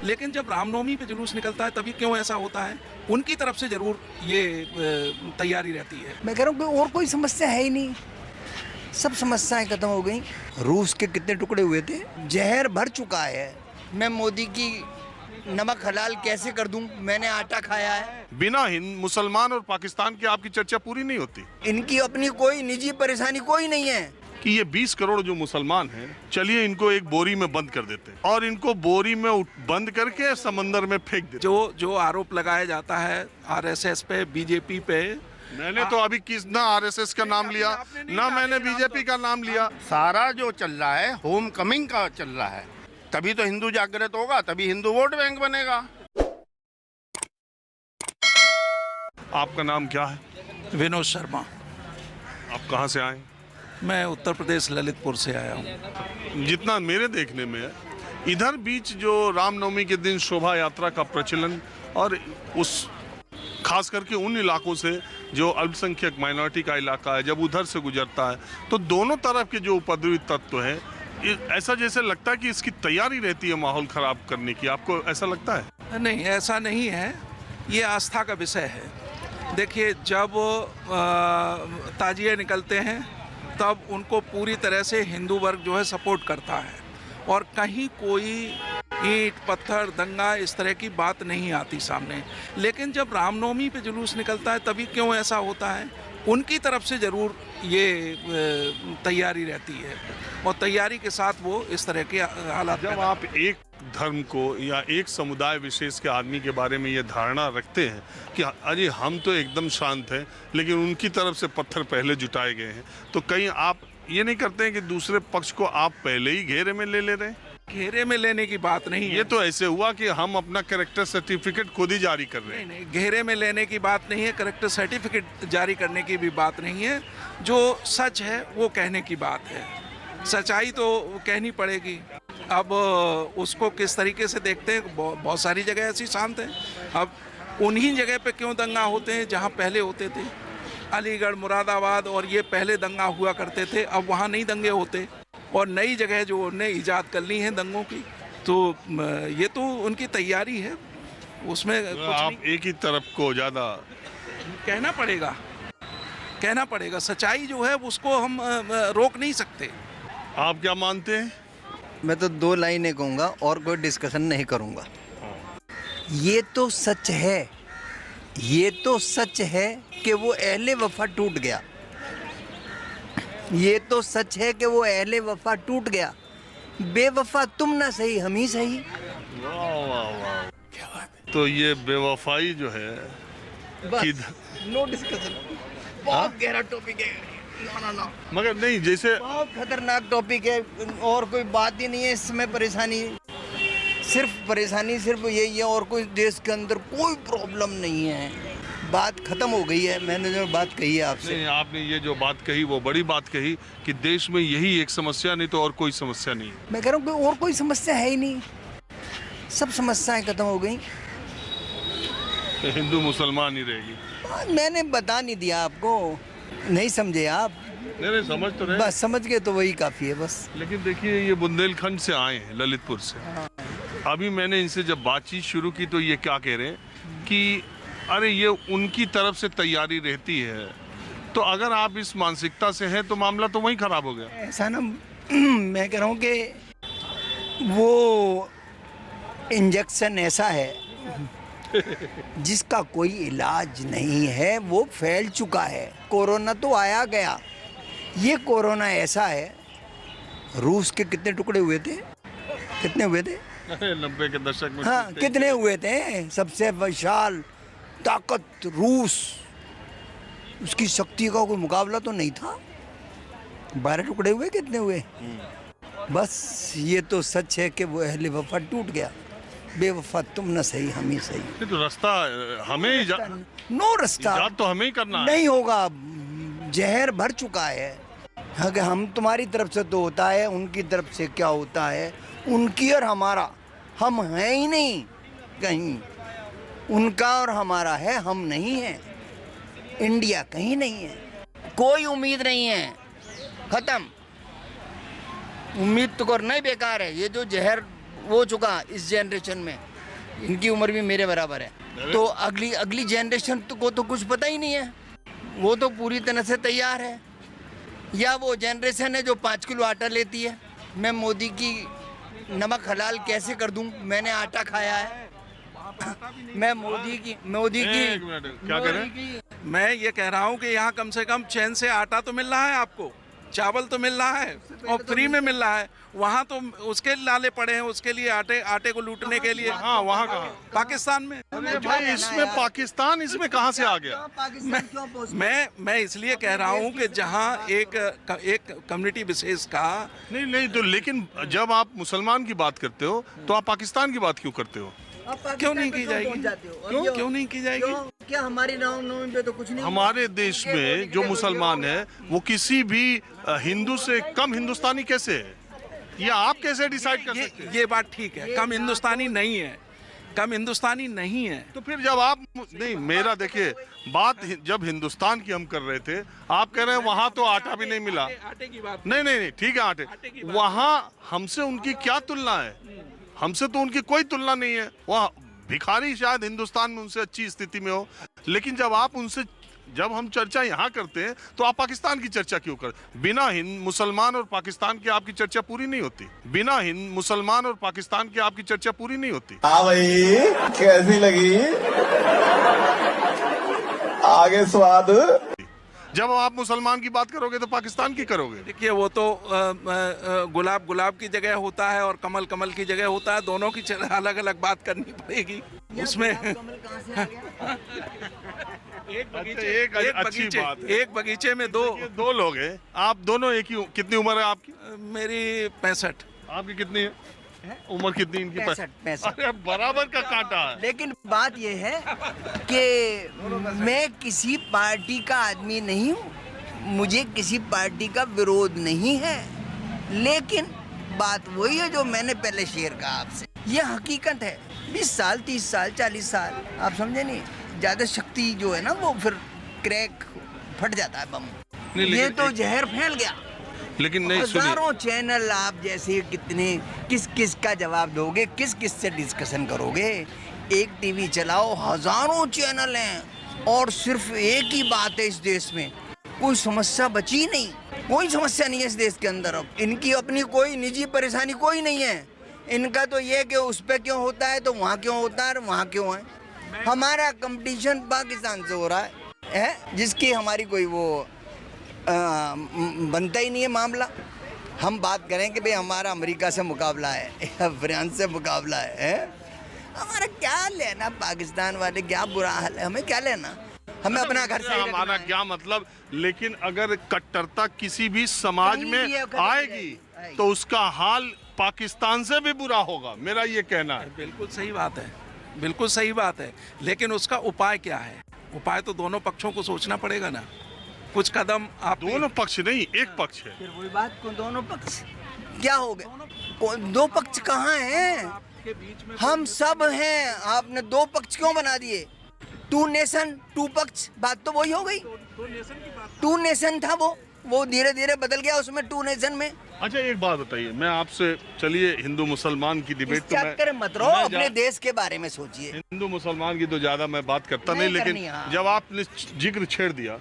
लेकिन जब रामनवमी पे जुलूस निकलता है तभी क्यों ऐसा होता है? उनकी तरफ से जरूर ये तैयारी रहती है। मैं कह रहा हूँ कि और कोई समस्या है ही नहीं, सब समस्याएं खत्म हो गई। रूस के कितने टुकड़े हुए थे, जहर भर चुका है। मैं मोदी की नमक हलाल कैसे कर दूं? मैंने आटा खाया है। बिना हिंद मुसलमान और पाकिस्तान की आपकी चर्चा पूरी नहीं होती इनकी अपनी कोई निजी परेशानी कोई नहीं है कि ये 20 करोड़ जो मुसलमान हैं, चलिए इनको एक बोरी में बंद कर देते हैं और इनको बोरी में बंद करके समंदर में फेंक देते। जो आरोप लगाया जाता है आरएसएस पे, बीजेपी पे, मैंने तो अभी किस ना आरएसएस का नाम लिया ना मैंने बीजेपी का नाम लिया। सारा जो चल रहा है होम कमिंग का चल रहा है, तभी तो हिंदू जागृत होगा, तभी हिंदू वोट बैंक बनेगा। आपका नाम क्या है? विनोद शर्मा। आप कहाँ से आए? मैं उत्तर प्रदेश ललितपुर से आया हूँ। जितना मेरे देखने में है, इधर बीच जो रामनवमी के दिन शोभा यात्रा का प्रचलन और उस खास करके उन इलाकों से जो अल्पसंख्यक माइनॉरिटी का इलाका है, जब उधर से गुजरता है तो दोनों तरफ के जो उपद्रवी तत्व हैं, ऐसा जैसे लगता है कि इसकी तैयारी रहती है माहौल खराब करने की। आपको ऐसा लगता है? नहीं, ऐसा नहीं है, ये आस्था का विषय है। देखिए, जब ताजिए निकलते हैं तब उनको पूरी तरह से हिंदू वर्ग जो है सपोर्ट करता है और कहीं कोई ईंट पत्थर दंगा इस तरह की बात नहीं आती सामने। लेकिन जब रामनवमी पे जुलूस निकलता है तभी क्यों ऐसा होता है? उनकी तरफ से ज़रूर ये तैयारी रहती है और तैयारी के साथ वो इस तरह के हालात। जब आप एक धर्म को या एक समुदाय विशेष के आदमी के बारे में ये धारणा रखते हैं कि अरे हम तो एकदम शांत हैं, लेकिन उनकी तरफ से पत्थर पहले जुटाए गए हैं, तो कहीं आप ये नहीं करते हैं कि दूसरे पक्ष को आप पहले ही घेरे में ले रहे हैं? घेरे में लेने की बात नहीं है। ये तो ऐसे हुआ कि हम अपना कैरेक्टर सर्टिफिकेट खुद ही जारी कर रहे हैं। नहीं, घेरे में लेने की बात नहीं है, कैरेक्टर सर्टिफिकेट जारी करने की भी बात नहीं है। जो सच है वो कहने की बात है, सच्चाई तो कहनी पड़ेगी। अब उसको किस तरीके से देखते हैं, बहुत सारी जगह ऐसी शांत है। अब उन्हीं जगह पे क्यों दंगा होते हैं जहाँ पहले होते थे? अलीगढ़, मुरादाबाद और ये पहले दंगा हुआ करते थे, अब वहाँ नहीं दंगे होते। और नई जगह जो उन्हें ईजाद करनी है दंगों की, तो ये तो उनकी तैयारी है, उसमें कुछ आप नहीं। एक ही तरफ को ज़्यादा कहना पड़ेगा, सच्चाई जो है उसको हम रोक नहीं सकते। आप क्या मानते हैं? मैं तो दो लाइनें कहूँगा और कोई डिस्कशन नहीं करूँगा। ये तो सच है, ये तो सच है कि वो अहले वफा टूट गया। ये तो सच है कि वो अहले वफा टूट गया। बेवफा तुम ना सही, हम ही सही। वाह वाह वाह, क्या बात है। तो ये बेवफाई जो है नो डिस्कशन, बहुत गहरा टॉपिक है। नो मगर नहीं, जैसे बहुत खतरनाक टॉपिक है और कोई बात ही नहीं है इसमें। परेशानी सिर्फ यही है और कोई देश के अंदर कोई प्रॉब्लम नहीं है। बात खत्म हो गई है। मैंने जो बात कही है आपसे, नहीं, आपने ये जो बात कही वो बड़ी बात कही कि देश में यही एक समस्या, नहीं तो और कोई समस्या नहीं। मैं कह रहा हूँ कि और कोई समस्या है ही नहीं, सब समस्याएं खत्म हो गई। तो हिंदू मुसलमान ही रहेगी। मैंने बता नहीं दिया आपको, नहीं समझे आप? नहीं समझ तो रहे, बस समझ गए तो वही काफ़ी है बस। लेकिन देखिए, ये बुंदेलखंड से आए हैं, ललितपुर से। अभी मैंने इनसे जब बातचीत शुरू की तो ये क्या कह रहे हैं कि अरे ये उनकी तरफ से तैयारी रहती है। तो अगर आप इस मानसिकता से हैं तो मामला तो वहीं खराब हो गया। ऐसा ना, मैं कह रहा हूँ कि वो इंजेक्शन ऐसा है जिसका कोई इलाज नहीं है, वो फैल चुका है। कोरोना तो आया गया, ये कोरोना ऐसा है। रूस के कितने टुकड़े हुए थे, कितने हुए थे? 90 के दशक में। हाँ, कितने हुए थे? सबसे विशाल ताकत रूस, उसकी शक्ति का कोई मुकाबला तो नहीं था। 12 टुकड़े हुए, कितने हुए? बस ये तो सच है कि वो अहले वफा टूट गया। बेवफा तुम न सही, हम ही सही। तो रास्ता हमें नो रास्ता तो हमें ही करना है। नहीं होगा, जहर भर चुका है। अगर हम तुम्हारी तरफ से तो होता है, उनकी तरफ से क्या होता है? उनकी और हमारा, हम हैं ही नहीं कहीं। उनका और हमारा है, हम नहीं हैं। इंडिया कहीं नहीं है, कोई उम्मीद नहीं है, खत्म। उम्मीद तो करना ही बेकार है। ये जो जहर हो चुका इस जनरेशन में, इनकी उम्र भी मेरे बराबर है। तो अगली अगली जनरेशन को तो कुछ पता ही नहीं है, वो तो पूरी तरह से तैयार है। या वो जनरेशन है जो 5 किलो आटा लेती है। मैं मोदी की नमक हलाल कैसे कर दूं? मैंने आटा खाया है। मैं मोदी की एक मिनट, क्या कह रहे हैं? मैं ये कह रहा हूँ कि यहाँ कम से कम चैन से आटा तो मिल रहा है आपको, चावल तो मिल रहा है और फ्री में मिल रहा है। वहाँ तो उसके लाले पड़े हैं, उसके लिए आटे को लूटने के लिए। हाँ, वहाँ कहाँ? पाकिस्तान में। अरे भाई, इसमें पाकिस्तान इसमें कहाँ से आ गया? मैं इसलिए कह रहा हूँ कि जहाँ एक कम्युनिटी विशेष का नहीं तो लेकिन जब आप मुसलमान की बात करते हो तो आप पाकिस्तान की बात क्यों करते हो? क्यों नहीं की जाएगी? क्यों नहीं की जाएगी? क्या हमारी रामनवमी पे तो कुछ नहीं? हमारे देश में जो मुसलमान है वो किसी भी हिंदू से कम हिंदुस्तानी कैसे है? ये आप कैसे डिसाइड कर सकते हैं? ये बात ठीक है, कम हिंदुस्तानी नहीं है, कम हिंदुस्तानी नहीं है। तो फिर जब आप नहीं, मेरा देखिए बात जब हिंदुस्तान की हम कर रहे थे, आप कह रहे हैं वहां तो आटा भी नहीं मिला। आटे की बात नहीं ठीक है, आटे वहां हमसे उनकी क्या तुलना है? हमसे तो उनकी कोई तुलना नहीं है। वह भिखारी शायद हिंदुस्तान में उनसे अच्छी स्थिति में हो, लेकिन जब हम चर्चा यहाँ करते हैं तो आप पाकिस्तान की चर्चा क्यों कर? बिना मुसलमान और पाकिस्तान के आपकी चर्चा पूरी नहीं होती। बिना मुसलमान और पाकिस्तान के आपकी चर्चा पूरी नहीं होती। हाँ भाई, कैसी लगी? आगे स्वाद। जब आप मुसलमान की बात करोगे तो पाकिस्तान की करोगे। देखिए, वो तो गुलाब की जगह होता है और कमल की जगह होता है। दोनों की अलग अलग बात करनी पड़ेगी उसमें। एक बगीचे में दो लोग हैं, आप दोनों एक ही। कितनी उम्र है आपकी? मेरी 65। आपकी कितनी है? उम्र कितनी इनकी? 65। अरे बराबर का कांटा है। लेकिन बात यह है कि मैं किसी पार्टी का आदमी नहीं हूँ, मुझे किसी पार्टी का विरोध नहीं है, लेकिन बात वही है जो मैंने पहले शेयर कहा आपसे। ये हकीकत है। 20 साल 30 साल 40 साल, आप समझे नहीं, ज्यादा शक्ति जो है ना वो फिर क्रैक फट जाता है बम। ये तो जहर फैल गया। लेकिन नहीं, सुनिए, हजारों चैनल आप जैसे कितने, किस का जवाब दोगे? किस से डिस्कशन करोगे? एक टीवी चलाओ, हजारों चैनल हैं और सिर्फ एक ही बात है इस देश में। कोई समस्या बची नहीं, कोई समस्या नहीं है इस देश के अंदर। अब इनकी अपनी कोई निजी परेशानी कोई नहीं है। इनका तो ये कि उस पर क्यों होता है तो वहाँ क्यों होता है, वहाँ क्यों है। हमारा कंपटीशन पाकिस्तान से हो रहा है जिसकी हमारी कोई वो बनता ही नहीं है मामला। हम बात करें कि भाई हमारा अमेरिका से मुकाबला है या फ्रांस से मुकाबला है, हमारा क्या लेना? पाकिस्तान वाले क्या बुरा हाल है, हमें क्या लेना? हमें अपना घर से हमारा क्या मतलब? लेकिन अगर कट्टरता किसी भी समाज में आएगी तो उसका हाल पाकिस्तान से भी बुरा होगा, मेरा ये कहना है। बिल्कुल सही बात है, बिल्कुल सही बात है, लेकिन उसका उपाय क्या है? उपाय तो दोनों पक्षों को सोचना पड़ेगा ना। कुछ कदम आप दोनों पक्ष नहीं, एक पक्ष है। फिर वही बात को दोनों पक्ष क्या हो गए? दो पक्ष कहाँ हैं? हम सब हैं। आपने दो पक्ष क्यों बना दिए? 2 नेशन 2 पक्ष, बात तो वही हो गई। 2 नेशन था वो धीरे धीरे बदल गया उसमें 2 नेशन में। अच्छा, एक बात बताइए, मैं आपसे, चलिए हिंदू मुसलमान की डिबेट तो मैं मत रहो, अपने देश के बारे में सोचिए। हिंदू मुसलमान की तो ज्यादा मैं बात करता नहीं, लेकिन जब आपने जिक्र छेड़ दिया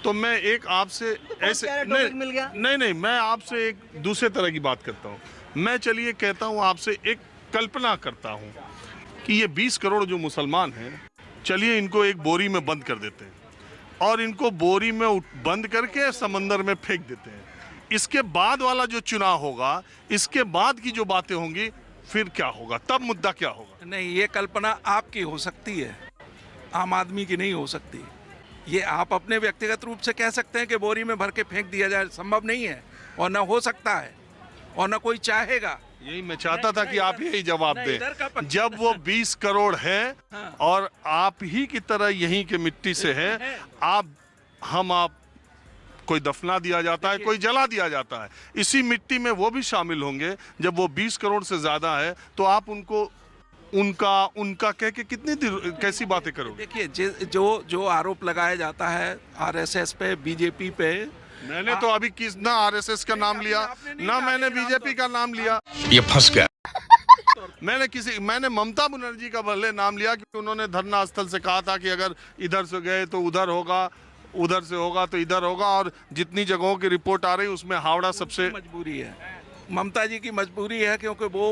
तो मैं एक आपसे ऐसे नहीं, मैं आपसे एक दूसरे तरह की बात करता हूँ। मैं चलिए कहता हूँ आपसे, एक कल्पना करता हूँ कि ये 20 करोड़ जो मुसलमान हैं, चलिए इनको एक बोरी में बंद कर देते हैं और इनको बोरी में बंद करके समंदर में फेंक देते हैं। इसके बाद वाला जो चुनाव होगा, इसके बाद की जो बातें होंगी, फिर क्या होगा? तब मुद्दा क्या होगा? नहीं, ये कल्पना आपकी हो सकती है, आम आदमी की नहीं हो सकती। ये आप अपने व्यक्तिगत रूप से कह सकते हैं कि बोरी में भर के फेंक दिया जाए, संभव नहीं है और ना हो सकता है और ना कोई चाहेगा। यही मैं चाहता था कि आप यही जवाब दें। जब वो 20 करोड़ है और आप ही की तरह यहीं के मिट्टी से है, आप कोई दफना दिया जाता है, कोई जला दिया जाता है, इसी मिट्टी में वो भी शामिल होंगे। जब वो 20 करोड़ से ज्यादा है तो आप उनको उनका कह के कितनी कैसी बातें करोगे? देखिए, जो आरोप लगाया जाता है आरएसएस पे, बीजेपी पे, मैंने तो अभी ना आरएसएस का नाम लिया, ना मैंने बीजेपी का नाम लिया। ये फंस गया। मैंने ममता बनर्जी का भले नाम लिया कि उन्होंने धरना स्थल से कहा था कि अगर इधर से गए तो उधर होगा, उधर से होगा तो इधर होगा, और जितनी जगहों की रिपोर्ट आ रही उसमें हावड़ा सबसे मजबूरी है, ममता जी की मजबूरी है, क्योंकि वो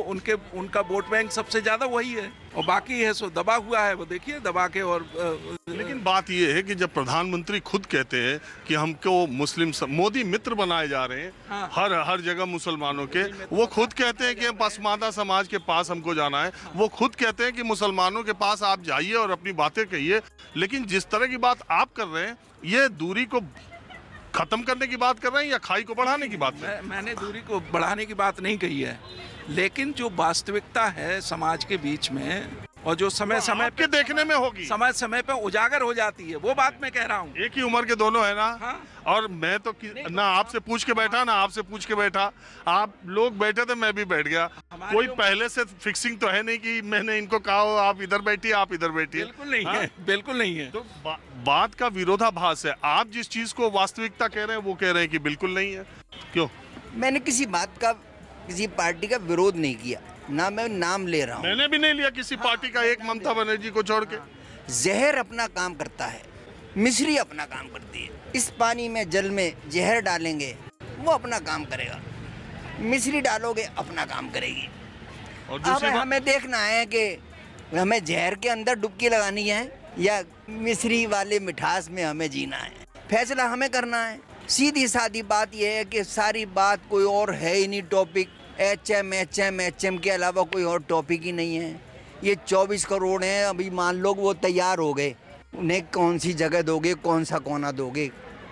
उनका वोट बैंक सबसे ज्यादा वही है, और बाकी है सो दबा हुआ है, वो देखिए दबा के। और लेकिन बात ये है कि जब प्रधानमंत्री खुद कहते हैं कि हमको मोदी मित्र बनाए जा रहे हैं, हाँ। हर जगह मुसलमानों के, वो खुद कहते हैं कि पसमानदा समाज के पास हमको जाना है, वो खुद कहते हैं कि मुसलमानों के पास आप जाइए और अपनी बातें कहिए, लेकिन जिस तरह की बात आप कर रहे हैं ये दूरी को खत्म करने की बात कर रहे हैं या खाई को बढ़ाने की बात कर रहे हैं? मैंने दूरी को बढ़ाने की बात नहीं कही है, लेकिन जो वास्तविकता है समाज के बीच में और जो समय समय के देखने में होगी, समय पे उजागर हो जाती है, वो बात मैं कह रहा हूँ। एक ही उम्र के दोनों है ना। हाँ। और मैं तो ना आपसे पूछ के बैठा ना आपसे पूछ के बैठा, आप लोग बैठे थे मैं भी बैठ गया, कोई पहले से फिक्सिंग तो है नहीं कि मैंने इनको कहा हो आप इधर बैठिए आप इधर बैठिए। बिल्कुल नहीं हाँ? है, बिल्कुल नहीं है। तो बात का विरोधाभास है, आप जिस चीज को वास्तविकता कह रहे हैं वो कह रहे हैं कि बिल्कुल नहीं है। क्यों? मैंने किसी बात का, किसी पार्टी का विरोध नहीं किया, ना मैं नाम ले रहा हूँ। मैंने भी नहीं लिया किसी पार्टी का, एक ममता बनर्जी को छोड़ के। जहर अपना काम करता है, मिश्री अपना काम करती है। इस पानी में जल में जहर डालेंगे वो अपना काम करेगा, मिश्री डालोगे अपना काम करेगी। और अब दूसरी बात, हमें देखना है कि हमें जहर के अंदर डुबकी लगानी है या मिश्री वाले मिठास में हमें जीना है, फैसला हमें करना है। सीधी सादी बात यह है कि सारी बात कोई और है ही नहीं, टॉपिक एचएम के अलावा कोई और टॉपिक ही नहीं है। ये 24 करोड़ हैं, अभी मान लो वो तैयार हो गए, उन्हें कौन सी जगह दोगे, कौन सा कोना दोगे,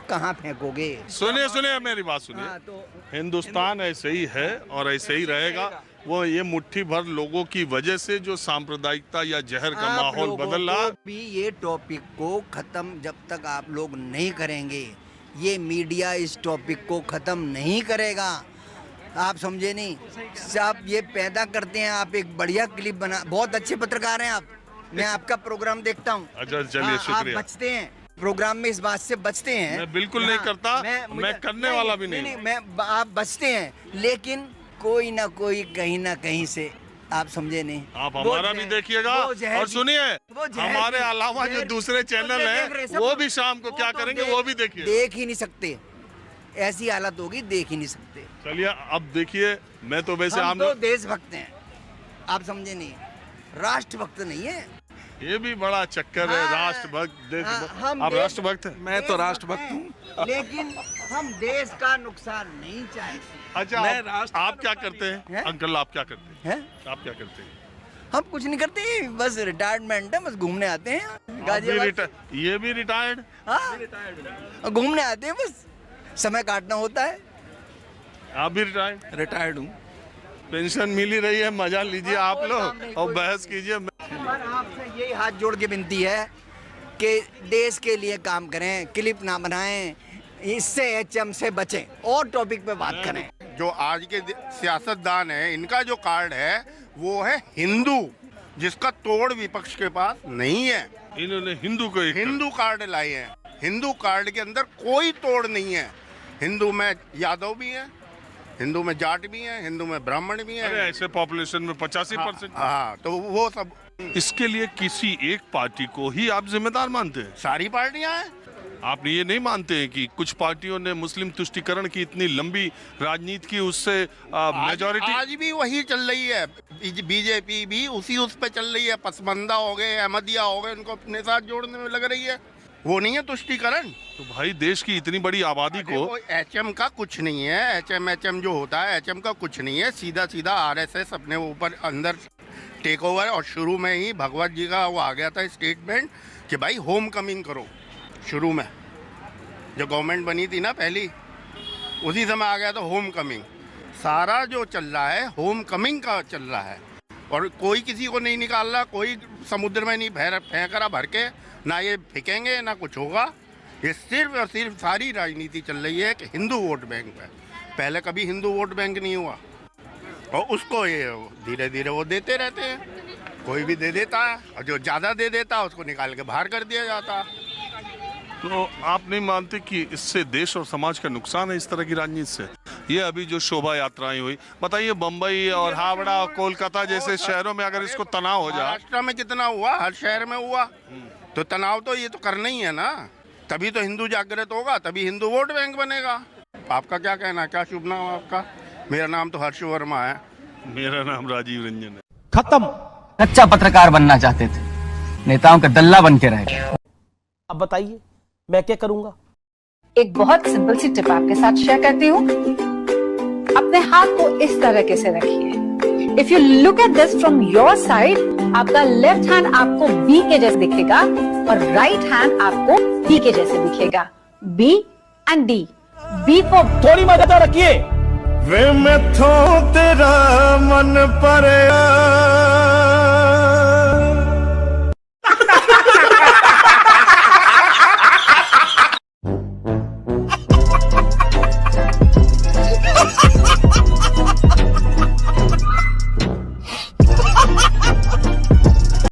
कहाँ फेंकोगे? सुनिए मेरी बात सुनिए। हाँ, तो हिंदुस्तान ऐसे ही है और ऐसे ही रहेगा। वो ये मुट्ठी भर लोगों की वजह से जो सांप्रदायिकता या जहर का आप माहौल लोगों बदल रहा को है, भी ये टॉपिक को खत्म जब तक आप लोग नहीं करेंगे, ये मीडिया इस टॉपिक को खत्म नहीं करेगा। आप समझे नहीं? आप ये पैदा करते हैं, आप एक बढ़िया क्लिप बना, बहुत अच्छे पत्रकार हैं आप, मैं आपका प्रोग्राम देखता हूँ। अच्छा चलिए हाँ, आप शुक्रिया। बचते हैं प्रोग्राम में, इस बात से बचते हैं। मैं बिल्कुल नहीं करता, मैं करने वाला भी नहीं। आप बचते हैं, लेकिन कोई ना कोई कहीं ना कहीं से, आप समझे नहीं? आप हमारा भी देखिएगा और सुनिए, हमारे अलावा जो दूसरे चैनल हैं वो भी शाम को क्या करेंगे वो भी देखिए। देख ही नहीं सकते, ऐसी हालत होगी, देख ही नहीं सकते। चलिए अब देखिए, मैं तो वैसे हम आम तो देशभक्त हैं, आप समझे नहीं, राष्ट्रभक्त नहीं है। ये भी बड़ा चक्कर है, हाँ, राष्ट्रभक्त हाँ, देशभक्त। हम आप देश- राष्ट्रभक्त हैं? मैं तो राष्ट्रभक्त हूँ। लेकिन हम देश का नुकसान नहीं चाहते अच्छा मैं आप क्या करते हैं हैं? अंकल? आप क्या करते हैं? हैं। आप क्या करते हैं? हम कुछ नहीं करते, बस रिटायरमेंट है, बस घूमने आते हैं आप भी गाजियाबाद। ये भी रिटायर्ड? हाँ, घूमने आते हैं, बस समय काटना होता है। आप भी रिटायर्ड? रिटायर्ड हूँ। पेंशन मिल ही रही है, मजा लीजिए आप लोग और बहस कीजिए। पर आपसे यही हाथ जोड़ के विनती है कि देश के लिए काम करें, क्लिप ना बनाएं, इससे एचएम से बचें और टॉपिक पे बात करें। जो आज के सियासतदान है, इनका जो कार्ड है वो है हिंदू, जिसका तोड़ विपक्ष के पास नहीं है। इन्होंने हिंदू को एक हिंदू कार्ड लाए हैं, हिंदू कार्ड के अंदर कोई तोड़ नहीं है। हिंदू में यादव भी हैं, हिंदू में जाट भी हैं, हिंदू में ब्राह्मण भी अरे हैं। ऐसे पॉपुलेशन में 85%। हाँ, तो वो सब इसके लिए किसी एक पार्टी को ही आप जिम्मेदार मानते हैं? सारी पार्टियां हैं। आप ये नहीं मानते हैं कि कुछ पार्टियों ने मुस्लिम तुष्टीकरण की इतनी लंबी राजनीति की, उससे मेजॉरिटी आज भी वही चल रही है, बीजेपी भी उस पे चल रही है। पसमंदा हो गए, अहमदिया हो गए, उनको अपने साथ जोड़ने में लग रही है। वो नहीं है तुष्टीकरण। तो भाई देश की इतनी बड़ी आबादी को एचएम का कुछ नहीं है, एचएम जो होता है एचएम का कुछ नहीं है। सीधा सीधा आरएसएस अपने ऊपर अंदर टेक ओवर। और शुरू में ही भगवत जी का वो आ गया था स्टेटमेंट कि भाई होम कमिंग करो। शुरू में जो गवर्नमेंट बनी थी ना पहली, उसी समय आ गया था होम कमिंग। सारा जो चल रहा है होम कमिंग का चल रहा है, और कोई किसी को नहीं निकाल रहा, कोई समुद्र में नहीं फेंक रहा भर के, ना ये फेंकेंगे ना कुछ होगा। ये सिर्फ और सिर्फ सारी राजनीति चल रही है कि हिंदू वोट बैंक पे। पहले कभी हिंदू वोट बैंक नहीं हुआ, और उसको ये धीरे धीरे वो देते रहते हैं। कोई भी दे देता है, और जो ज़्यादा दे देता है उसको निकाल के बाहर कर दिया जाता है। तो आप नहीं मानते कि इससे देश और समाज का नुकसान है इस तरह की राजनीति से? ये अभी जो शोभा यात्राएं हुई, बताइए बम्बई और हावड़ा और कोलकाता जैसे शहरों में अगर इसको तनाव हो जाए। महाराष्ट्र में कितना हुआ, हर शहर में हुआ, तो तनाव तो ये तो करना ही है ना, तभी तो हिंदू जागृत होगा, तभी हिंदू वोट बैंक बनेगा। आपका क्या कहना है, क्या शुभ नाम आपका? मेरा नाम तो हर्ष वर्मा है। मेरा नाम राजीव रंजन है। खत्म। सच्चा पत्रकार बनना चाहते थे, नेताओं का दल्ला बन के रह गए। अब बताइए मैं क्या करूंगा? एक बहुत सिंपल सी टिप आपके साथ शेयर करती हूँ। अपने हाथ को इस तरीके से रखिए। If you look at this from your side, आपका लेफ्ट हैंड आपको बी के जैसे दिखेगा और राइट हैंड आपको डी के जैसे दिखेगा। B and D. B for थोड़ी मदद रखिए। वे मैथों तेरा मन परया